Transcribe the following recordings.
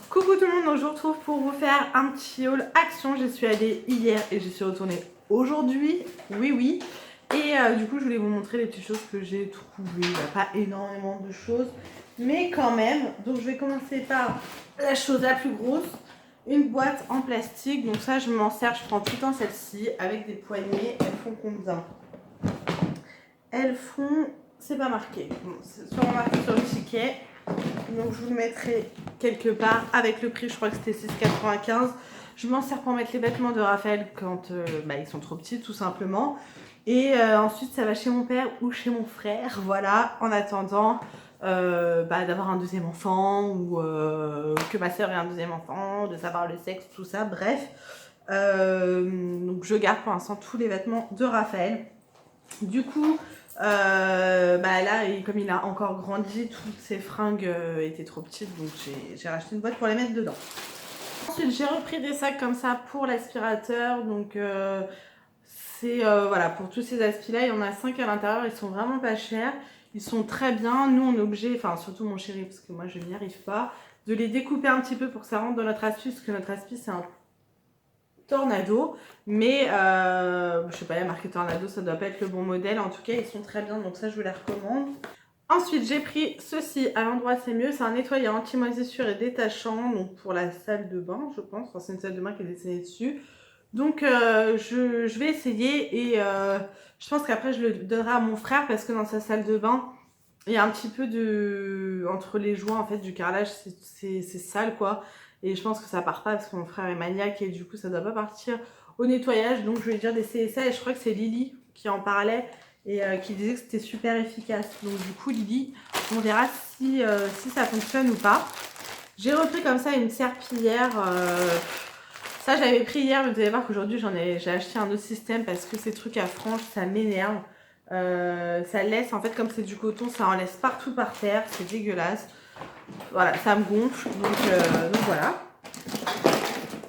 Coucou tout le monde, donc je vous retrouve pour vous faire un petit haul action. Je suis allée hier et je suis retournée aujourd'hui, oui. Et du coup je voulais vous montrer les petites choses que j'ai trouvées. Il n'y a pas énormément de choses, mais quand même. Donc je vais commencer par la chose la plus grosse, une boîte en plastique. Donc ça je m'en sers, je prends tout le temps celle-ci avec des poignées. Elles font combien? Elles font, c'est pas marqué, bon, c'est sûrement marqué sur le ticket. Donc je vous le mettrai quelque part avec le prix, je crois que c'était 6,95. Je m'en sers pour mettre les vêtements de Raphaël quand ils sont trop petits tout simplement. Et ensuite ça va chez mon père ou chez mon frère, voilà, en attendant d'avoir un deuxième enfant ou que ma soeur ait un deuxième enfant, de savoir le sexe, tout ça, bref. Donc je garde pour l'instant tous les vêtements de Raphaël. Du coup, là, comme il a encore grandi, toutes ses fringues étaient trop petites, donc j'ai racheté une boîte pour les mettre dedans. Ensuite, j'ai repris des sacs comme ça pour l'aspirateur, donc c'est voilà, pour tous ces aspi-là, il y en a 5 à l'intérieur, ils sont vraiment pas chers, ils sont très bien. Nous, on est obligé, enfin surtout mon chéri, parce que moi je n'y arrive pas, de les découper un petit peu pour que ça rentre dans notre aspi, parce que notre aspi c'est un Tornado, mais je sais pas, il y a marqué Tornado, ça doit pas être le bon modèle. En tout cas, ils sont très bien, donc ça je vous les recommande. Ensuite, j'ai pris ceci, à l'endroit c'est mieux, c'est un nettoyant anti-moisissure et détachant, donc pour la salle de bain, je pense. Enfin, c'est une salle de bain qui est dessinée dessus. Donc je vais essayer et je pense qu'après je le donnerai à mon frère parce que dans sa salle de bain, il y a un petit peu de... entre les joints en fait du carrelage, c'est sale quoi. Et je pense que ça part pas parce que mon frère est maniaque et du coup ça doit pas partir au nettoyage. Donc je vais lui dire d'essayer ça et je crois que c'est Lily qui en parlait et qui disait que c'était super efficace. Donc du coup Lily, on verra si ça fonctionne ou pas. J'ai repris comme ça une serpillière. Ça j'avais pris hier, mais vous allez voir qu'aujourd'hui j'ai acheté un autre système parce que ces trucs à franges ça m'énerve. Ça laisse, en fait comme c'est du coton, ça en laisse partout par terre, c'est dégueulasse. Voilà, ça me gonfle, donc voilà.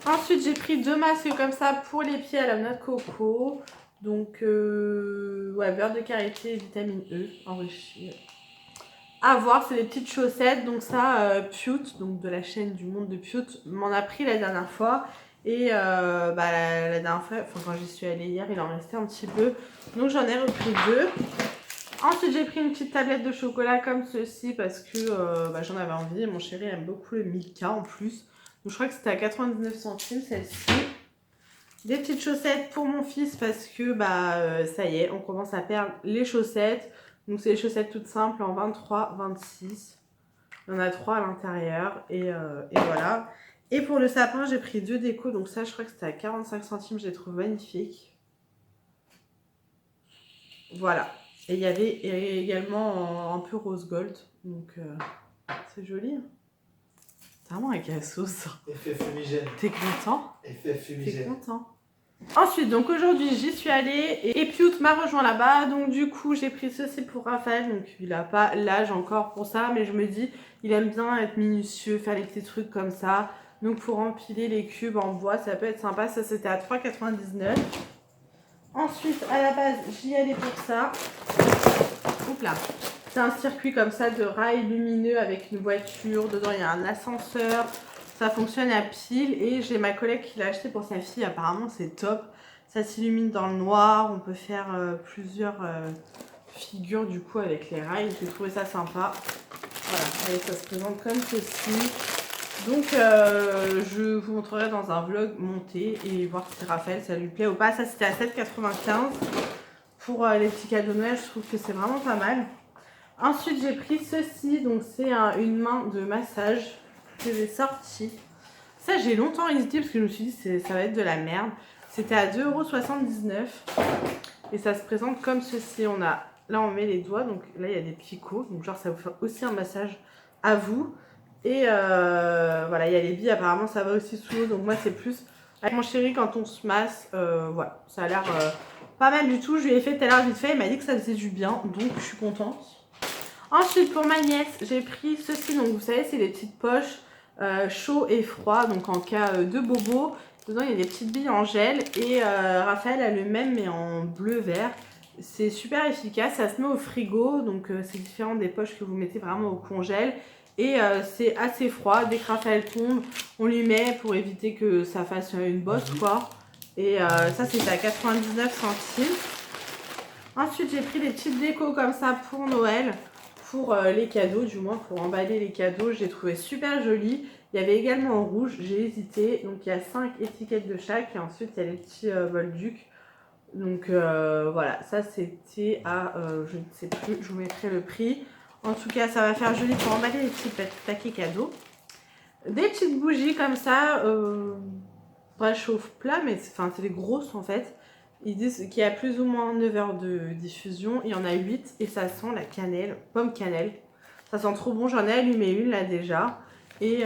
Ensuite j'ai pris 2 masques comme ça pour les pieds à la noix de coco. Donc ouais, beurre de karité et vitamine E enrichi. À voir, c'est des petites chaussettes, donc ça Pute, donc de la chaîne du monde de Pute, m'en a pris la dernière fois. Et la dernière fois, quand j'y suis allée hier, il en restait un petit peu. Donc j'en ai repris 2. Ensuite, j'ai pris une petite tablette de chocolat comme ceci parce que j'en avais envie. Et mon chéri aime beaucoup le Milka en plus. Donc je crois que c'était à 99 centimes celle-ci. Des petites chaussettes pour mon fils parce que ça y est, on commence à perdre les chaussettes. Donc c'est des chaussettes toutes simples en 23, 26. Il y en a 3 à l'intérieur et voilà. Et pour le sapin, j'ai pris 2 décos. Donc ça, je crois que c'était à 45 centimes. Je les trouve magnifiques. Voilà. Et il y avait également un peu rose gold. Donc c'est joli. C'est vraiment un cassos. Effet fumigène. T'es content? Effet fumigène. T'es content? Ensuite, donc aujourd'hui, j'y suis allée et Pute m'a rejoint là-bas. Donc du coup, j'ai pris ceci pour Raphaël. Donc il n'a pas l'âge encore pour ça, mais je me dis, il aime bien être minutieux, faire les petits trucs comme ça. Donc pour empiler les cubes en bois, ça peut être sympa. Ça, c'était à 3,99 €. Ensuite, à la base, j'y allais pour ça. Oups là. C'est un circuit comme ça de rails lumineux avec une voiture. Dedans, il y a un ascenseur. Ça fonctionne à pile et j'ai ma collègue qui l'a acheté pour sa fille. Apparemment, c'est top. Ça s'illumine dans le noir. On peut faire plusieurs figures du coup avec les rails. J'ai trouvé ça sympa. Voilà, allez, ça se présente comme ceci. Donc, je vous montrerai dans un vlog monté et voir si Raphaël, ça lui plaît ou pas. Ça, c'était à 7,95 € pour les petits cadeaux de Noël. Je trouve que c'est vraiment pas mal. Ensuite, j'ai pris ceci. Donc, c'est une main de massage que j'ai sorti. Ça, j'ai longtemps hésité parce que je me suis dit ça va être de la merde. C'était à 2,79 € et ça se présente comme ceci. Là, on met les doigts. Donc, là, il y a des picots. Donc, genre, ça vous fait aussi un massage à vous. Et voilà, il y a les billes, apparemment ça va aussi sous l'eau. Donc moi c'est plus avec mon chéri quand on se masse. Voilà, ça a l'air pas mal du tout. Je lui ai fait tout à l'heure vite fait, il m'a dit que ça faisait du bien, donc je suis contente. Ensuite pour ma nièce, j'ai pris ceci. Donc vous savez, c'est les petites poches chaud et froid. Donc en cas de bobo, dedans il y a des petites billes en gel. Et Raphaël a le même mais en bleu-vert. C'est super efficace, ça se met au frigo. Donc c'est différent des poches que vous mettez vraiment au congèle. Et c'est assez froid. Dès que Raphaël tombe, on lui met pour éviter que ça fasse une bosse quoi. Et ça c'était à 99 centimes. Ensuite j'ai pris des petites décos comme ça pour Noël. Pour les cadeaux, du moins pour emballer les cadeaux. J'ai trouvé super joli. Il y avait également en rouge, j'ai hésité. Donc il y a 5 étiquettes de chaque. Et ensuite il y a les petits Bolduc. Donc voilà, ça c'était à, je ne sais plus, je vous mettrai le prix. En tout cas, ça va faire joli pour emballer les petits paquets cadeaux. Des petites bougies comme ça, pas chauffe-plat, mais c'est des grosses en fait. Ils disent qu'il y a plus ou moins 9 heures de diffusion. Il y en a 8 et ça sent la cannelle, pomme cannelle. Ça sent trop bon, j'en ai allumé une là déjà. Et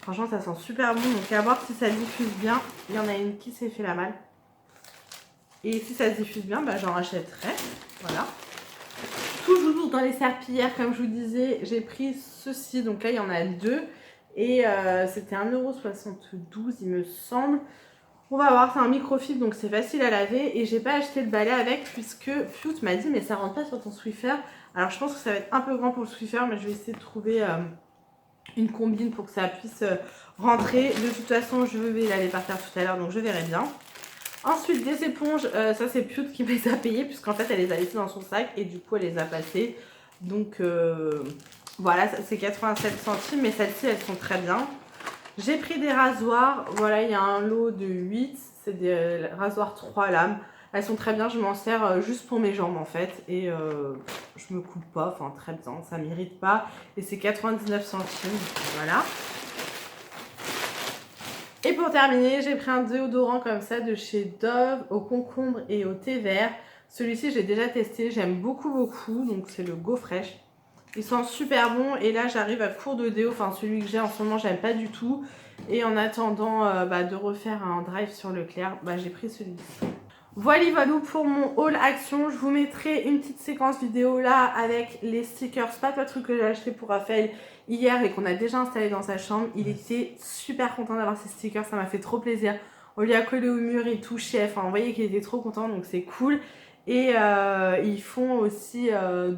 franchement, ça sent super bon. Donc à voir si ça diffuse bien. Il y en a une qui s'est fait la malle. Et si ça se diffuse bien, bah, j'en rachèterai. Voilà. Toujours dans les serpillères, comme je vous disais, j'ai pris ceci. Donc là, il y en a 2. Et c'était 1,72 € il me semble. On va voir, c'est un microfibre donc c'est facile à laver. Et j'ai pas acheté le balai avec puisque Fiout m'a dit mais ça rentre pas sur ton Swiffer. Alors je pense que ça va être un peu grand pour le Swiffer, mais je vais essayer de trouver une combine pour que ça puisse rentrer. De toute façon, je vais l'aller par terre tout à l'heure, donc je verrai bien. Ensuite, des éponges, ça c'est Piout qui me les a payées puisqu'en fait elle les a laissées dans son sac et du coup elle les a passées. Donc voilà, c'est 87 centimes, mais celles-ci elles sont très bien. J'ai pris des rasoirs, voilà, il y a un lot de 8, c'est des rasoirs 3 lames. Elles sont très bien, je m'en sers juste pour mes jambes en fait. Et je me coupe pas, enfin très bien, ça m'irrite pas. Et c'est 99 centimes, voilà. Et pour terminer, j'ai pris un déodorant comme ça de chez Dove au concombre et au thé vert. Celui-ci, j'ai déjà testé, j'aime beaucoup, donc c'est le Go Fresh. Il sent super bon et là, j'arrive à court de déo, enfin celui que j'ai en ce moment, j'aime pas du tout. Et en attendant de refaire un drive sur Leclerc, j'ai pris celui-ci. Voilà pour mon haul action. Je vous mettrai une petite séquence vidéo là avec les stickers, pas le truc que j'ai acheté pour Raphaël hier et qu'on a déjà installé dans sa chambre. Il était super content d'avoir ces stickers, ça m'a fait trop plaisir. On lui a collé au mur et tout, chef. Enfin, on voyait qu'il était trop content, donc c'est cool. Et ils font aussi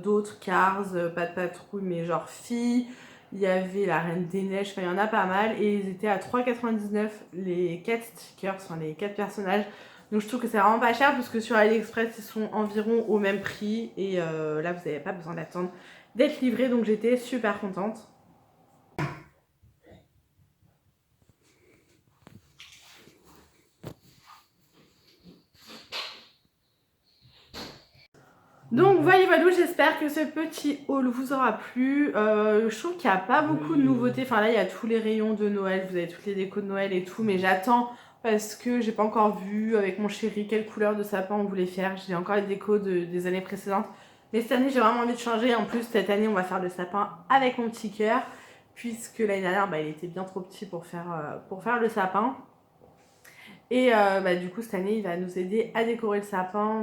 d'autres Cars, pas de patrouille, mais genre filles. Il y avait la Reine des Neiges, enfin il y en a pas mal. Et ils étaient à 3,99 les 4 stickers, enfin les 4 personnages. Donc je trouve que c'est vraiment pas cher parce que sur AliExpress ils sont environ au même prix. Et là vous n'avez pas besoin d'attendre d'être livré, donc j'étais super contente. Donc voilà, j'espère que ce petit haul vous aura plu. Je trouve qu'il n'y a pas beaucoup de nouveautés. Enfin là, il y a tous les rayons de Noël, vous avez toutes les décos de Noël et tout. Mais j'attends parce que j'ai pas encore vu avec mon chéri quelle couleur de sapin on voulait faire. J'ai encore les décos des années précédentes. Mais cette année, j'ai vraiment envie de changer. En plus, cette année, on va faire le sapin avec mon petit cœur. Puisque l'année dernière, il était bien trop petit pour faire le sapin. Et du coup cette année il va nous aider à décorer le sapin,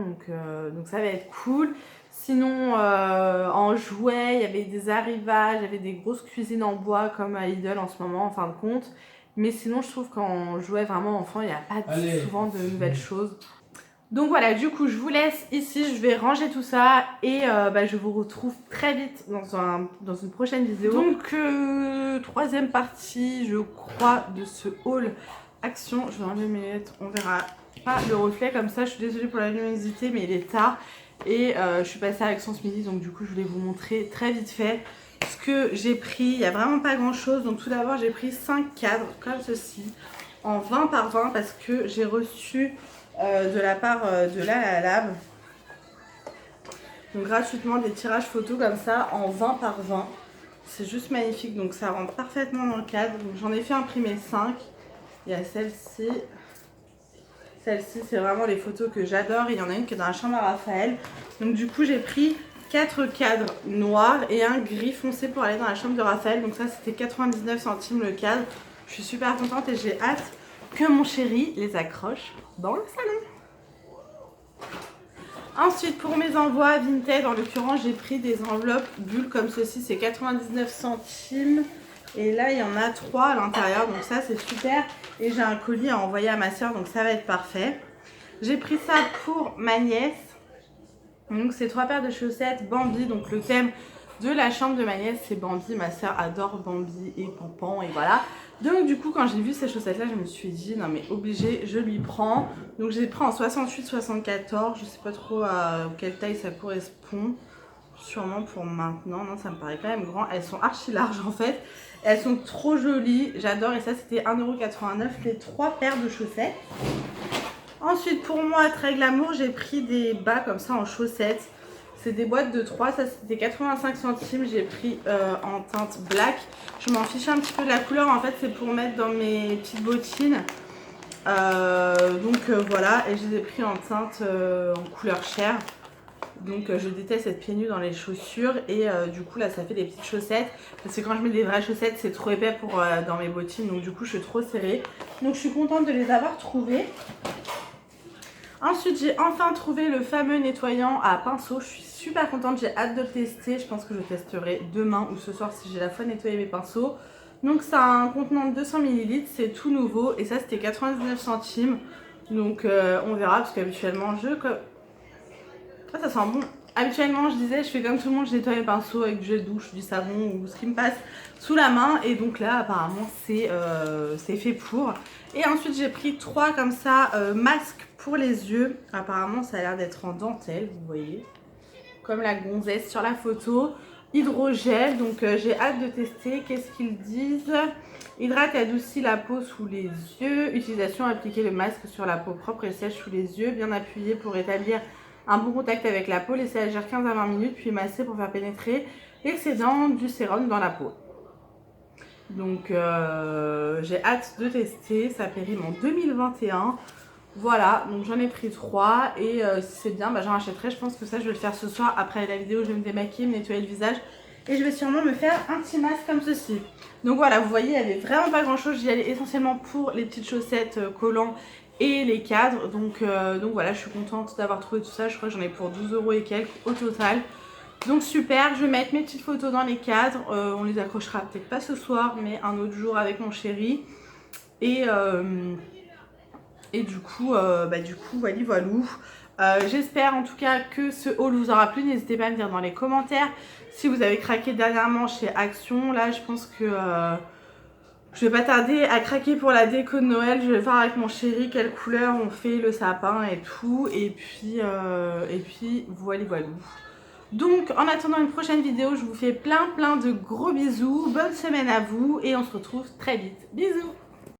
donc ça va être cool. Sinon en jouets il y avait des arrivages, il y avait des grosses cuisines en bois comme à Lidl en ce moment en fin de compte. Mais sinon je trouve qu'en jouet vraiment enfant il n'y a pas souvent de nouvelles choses. Donc voilà, du coup je vous laisse ici, je vais ranger tout ça et je vous retrouve très vite dans une prochaine vidéo. Donc troisième partie je crois de ce haul action. Je vais enlever mes lunettes, on verra pas le reflet comme ça. Je suis désolée pour la luminosité mais il est tard et je suis passée à Action ce midi, donc du coup je voulais vous montrer très vite fait ce que j'ai pris. Il n'y a vraiment pas grand chose. Donc tout d'abord j'ai pris 5 cadres comme ceci en 20 par 20 parce que j'ai reçu de la part de La Lab donc gratuitement des tirages photos comme ça en 20 par 20. C'est juste magnifique, donc ça rentre parfaitement dans le cadre. Donc j'en ai fait imprimer 5. Il y a celle-ci. Celle-ci, c'est vraiment les photos que j'adore. Il y en a une qui est dans la chambre à Raphaël. Donc du coup, j'ai pris 4 cadres noirs et un gris foncé pour aller dans la chambre de Raphaël. Donc ça, c'était 99 centimes le cadre. Je suis super contente et j'ai hâte que mon chéri les accroche dans le salon. Ensuite, pour mes envois Vinted, en l'occurrence, j'ai pris des enveloppes bulles comme ceci. C'est 99 centimes. Et là, il y en a 3 à l'intérieur, donc ça, c'est super. Et j'ai un colis à envoyer à ma soeur, donc ça va être parfait. J'ai pris ça pour ma nièce. Donc, c'est 3 paires de chaussettes Bambi, donc le thème de la chambre de ma nièce, c'est Bambi. Ma soeur adore Bambi et Pampan et voilà. Donc du coup quand j'ai vu ces chaussettes là, je me suis dit non mais obligé, je lui prends. Donc je les prends en 68-74, je sais pas trop à quelle taille ça correspond. Sûrement pour maintenant, non ça me paraît quand même grand. Elles sont archi larges en fait. Elles sont trop jolies, j'adore et ça c'était 1,89€ les 3 paires de chaussettes. Ensuite pour moi très glamour, j'ai pris des bas comme ça en chaussettes. C'est des boîtes de 3, ça c'était 85 centimes, j'ai pris en teinte black. Je m'en fiche un petit peu de la couleur, en fait c'est pour mettre dans mes petites bottines. Voilà, et je les ai pris en teinte en couleur chair. Donc je déteste être pieds nus dans les chaussures et du coup là ça fait des petites chaussettes. Parce que quand je mets des vraies chaussettes c'est trop épais pour dans mes bottines, donc du coup je suis trop serrée. Donc je suis contente de les avoir trouvées. Ensuite, j'ai enfin trouvé le fameux nettoyant à pinceau. Je suis super contente, j'ai hâte de le tester. Je pense que je le testerai demain ou ce soir si j'ai la foi de nettoyer mes pinceaux. Donc, ça a un contenant de 200 ml, c'est tout nouveau. Et ça, c'était 99 centimes. Donc, on verra parce qu'habituellement, ah, ça sent bon. Habituellement, je disais, je fais comme tout le monde, je nettoie mes pinceaux avec du gel douche, du savon ou ce qui me passe sous la main. Et donc là, apparemment, c'est fait pour. Et ensuite, j'ai pris 3 comme ça masques pour les yeux. Apparemment, ça a l'air d'être en dentelle, vous voyez. Comme la gonzesse sur la photo. Hydrogel, donc j'ai hâte de tester. Qu'est-ce qu'ils disent? Hydrate et adoucit la peau sous les yeux. Utilisation, appliquer le masque sur la peau propre et sèche sous les yeux. Bien appuyé pour établir un bon contact avec la peau. Laisser agir 15 à 20 minutes, puis masser pour faire pénétrer l'excédent du sérum dans la peau. Donc j'ai hâte de tester. Ça périme en 2021. Voilà, donc j'en ai pris 3 et si c'est bien, j'en rachèterai. Je pense que ça, je vais le faire ce soir. Après la vidéo, je vais me démaquiller, me nettoyer le visage. Et je vais sûrement me faire un petit masque comme ceci. Donc voilà, vous voyez, il n'y avait vraiment pas grand chose. J'y allais essentiellement pour les petites chaussettes collants et les cadres. Donc voilà, je suis contente d'avoir trouvé tout ça. Je crois que j'en ai pour 12€ et quelques au total. Donc super, je vais mettre mes petites photos dans les cadres. On les accrochera peut-être pas ce soir, mais un autre jour avec mon chéri. Et du coup, voilou. J'espère en tout cas que ce haul vous aura plu. N'hésitez pas à me dire dans les commentaires si vous avez craqué dernièrement chez Action. Là, je pense que je vais pas tarder à craquer pour la déco de Noël. Je vais voir avec mon chéri quelle couleur on fait le sapin et tout. Et puis voilou. Donc, en attendant une prochaine vidéo, je vous fais plein de gros bisous. Bonne semaine à vous et on se retrouve très vite. Bisous!